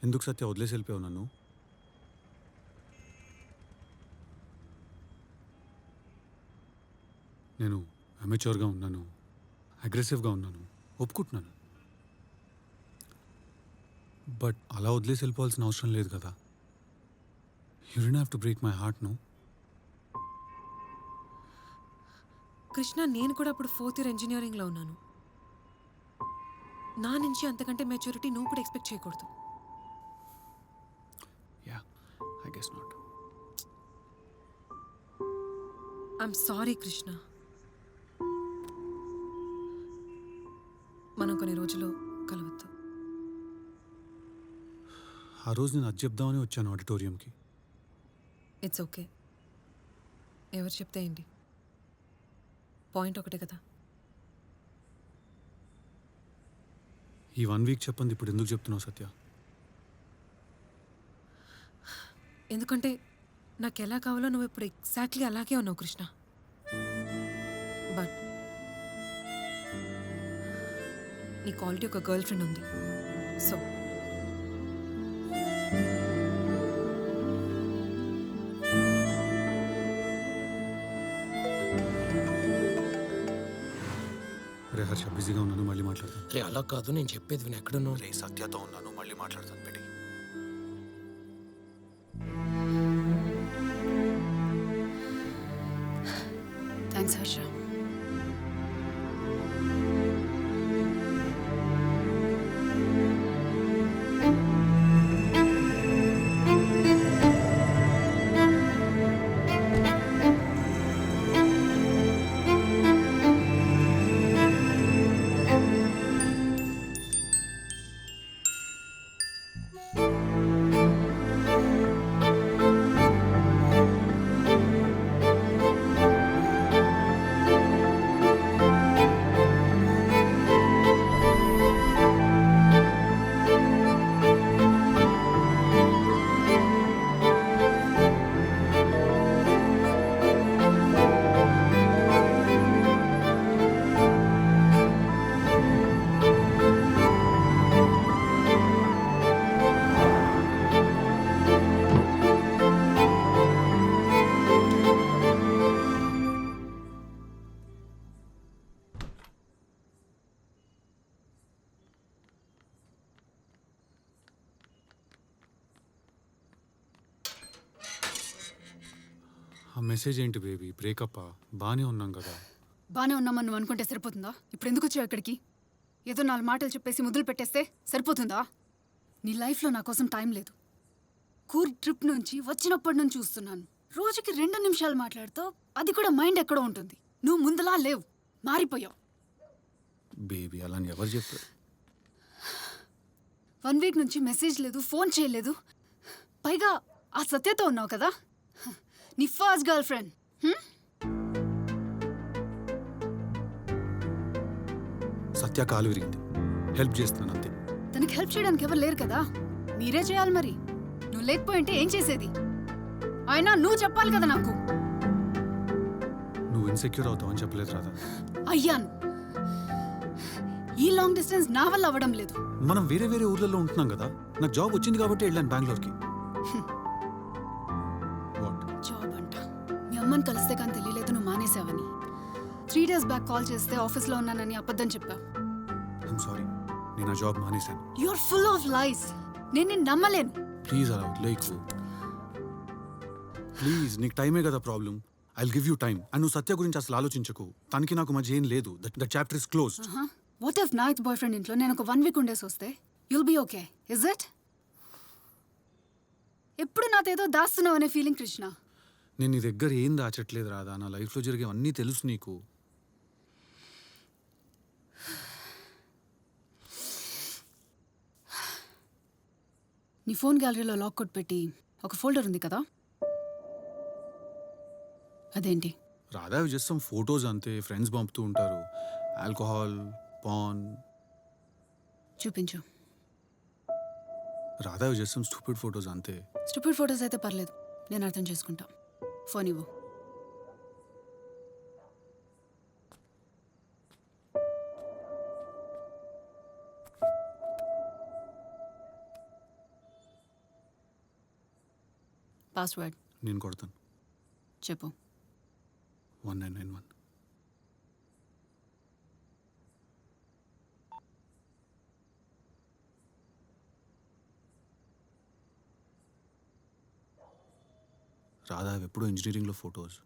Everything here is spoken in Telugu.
ఎందుకు సత్య వదిలేసి వెళ్ళిపోయావు నన్ను? నేను అమెచ్యూర్గా ఉన్నాను, అగ్రెసివ్గా ఉన్నాను, ఒప్పుకుంటున్నాను. బట్ అలా వదిలేసి వెళ్ళిపోవాల్సిన అవసరం లేదు కదా. You don't have to break my heart. No. Krishna, నేను కూడా అప్పుడు 4th ఇయర్ ఇంజనీరింగ్లో ఉన్నాను. నా నుంచి అంతకంటే మెచ్యూరిటీ నువ్వు కూడా ఎక్స్పెక్ట్ చేయకూడదు. Yeah, I guess not. I'm sorry Krishna. మనం కొన్ని రోజులు కలవద్దు. ఆ రోజు నేను అది చెప్దామని వచ్చాను ఆడిటోరియంకి. It's okay. ఎవరు చెప్తే ఏంటి? పాయింట్ ఒకటే కదా. ఈ 1 వీక్ చెప్పండి, ఇప్పుడు ఎందుకు చెప్తున్నావు సత్య? ఎందుకంటే నాకు ఎలా కావాలో నువ్వు ఇప్పుడు ఎగ్జాక్ట్లీ అలాగే ఉన్నావు కృష్ణ. బట్ నీకు ఆల్రెడీ ఒక గర్ల్ ఫ్రెండ్ ఉంది. సో రే హర్ష, బిజీగా ఉన్నాను, మళ్ళీ మాట్లాడతాను. రే అలా కాదు, నేను చెప్పేది విని ఎక్కడున్నావు? రే సత్యతో ఉన్నాను, మళ్ళీ మాట్లాడతాను. పెట్టి థ్యాంక్స్ హర్ష. ఆ మెసేజ్ ఏంటి బేబీ? బ్రేకప్పా? బాగానే ఉన్నాం కదా. బానే ఉన్నామని నువ్వు అనుకుంటే సరిపోతుందా? ఇప్పుడు ఎందుకు వచ్చావు ఇక్కడికి? ఏదో 4 మాటలు చెప్పేసి ముద్దులు పెట్టేస్తే సరిపోతుందా? నీ లైఫ్లో నా కోసం టైం లేదు. కూర్గ్ ట్రిప్ నుంచి వచ్చినప్పటి నుంచి చూస్తున్నాను. రోజుకి 2 నిమిషాలు మాట్లాడుతావు, అది కూడా మైండ్ ఎక్కడో ఉంటుంది. నువ్వు ముందులా లేవు, మారిపోయావు. బేబీ అలా అని ఎవరు చెప్పారు? 1 వీక్ నుంచి మెసేజ్ లేదు, ఫోన్ చేయలేదు. పైగా ఆ సత్యతో ఉన్నావు కదా, నీ ఫస్ట్ గర్ల్ ఫ్రెండ్. సత్య కాలు విరిగింది, హెల్ప్ చేస్తున్నాను అంతే. తనకి హెల్ప్ చేయడానికి ఎవరు లేరు కదా, మీరే చేయాలి. మరి నువ్వు లేకపోయింటే ఏం చేసేది? అయినా నువ్వు చెప్పాలి కదా నాకు. నువ్వు ఇన్సెక్యూర్ అవుతావని చెప్పలేదు రాదా? అయ్యాను. ఈ లాంగ్ డిస్టెన్స్ నా వల్ల అవ్వడం లేదు. మనం వేరే వేరే ఊర్లలో ఉంటున్నాం కదా. నాకు జాబ్ వచ్చింది కాబట్టి వెళ్ళాను బెంగళూరుకి. జాబ్ అంట. మీ అమ్మని కలిస్తే కానీ తెలియలేదు నువ్వు మానేసావని. 3 days బ్యాక్ కాల్ చేస్తే ఆఫీస్లో ఉన్నానని అబద్ధం చెప్పావు. ఐమ్ సారీ, నేను ఆ జాబ్ మానేశాను. యు ఆర్ ఫుల్ ఆఫ్ లైస్. నేను నిన్ను నమ్మలేను. ప్లీజ్ అలా వదిలేయకు. ప్లీజ్, నీకు టైమే కదా problem. I'll give you time. And నువ్వు సత్య గురించి అసలు ఆలోచించకు. తనకి నాకు మధ్య ఏం లేదు. That chapter is closed. What if నా ఎక్స్ బాయ్ ఫ్రెండ్ ఇంట్లో నేను ఒక 1 week ఉండేసి వస్తే you'll be okay, is it? ఎప్పుడు నాదేదో దాస్తున్నావు అనే ఫీలింగ్ కృష్ణ. నేను నీ దగ్గర ఏం దాచట్లేదు రాదా. నా లైఫ్లో జరిగేవన్నీ తెలుసు నీకు. నీ ఫోన్ గ్యాలరీలో లాక్ కొట్టి పెట్టి ఒక ఫోల్డర్ ఉంది కదా, అదేంటి? రాధా జస్ట్ సమ్ ఫొటోస్ అంతే. ఫ్రెండ్స్ పంపుతూ ఉంటారు. ఆల్కహాల్, పాన్. చూపించు. Radha just some stupid photos అంతే. స్టూపిడ్ ఫొటోస్ అయితే పర్లేదు, నేను అర్థం చేసుకుంటా. ఫోన్ ఇవ్వు. పాస్వర్డ్ నేను కొడతాను. చెప్పు. 1991. రాధా ఎప్పుడో ఇంజనీరింగ్లో ఫొటోస్.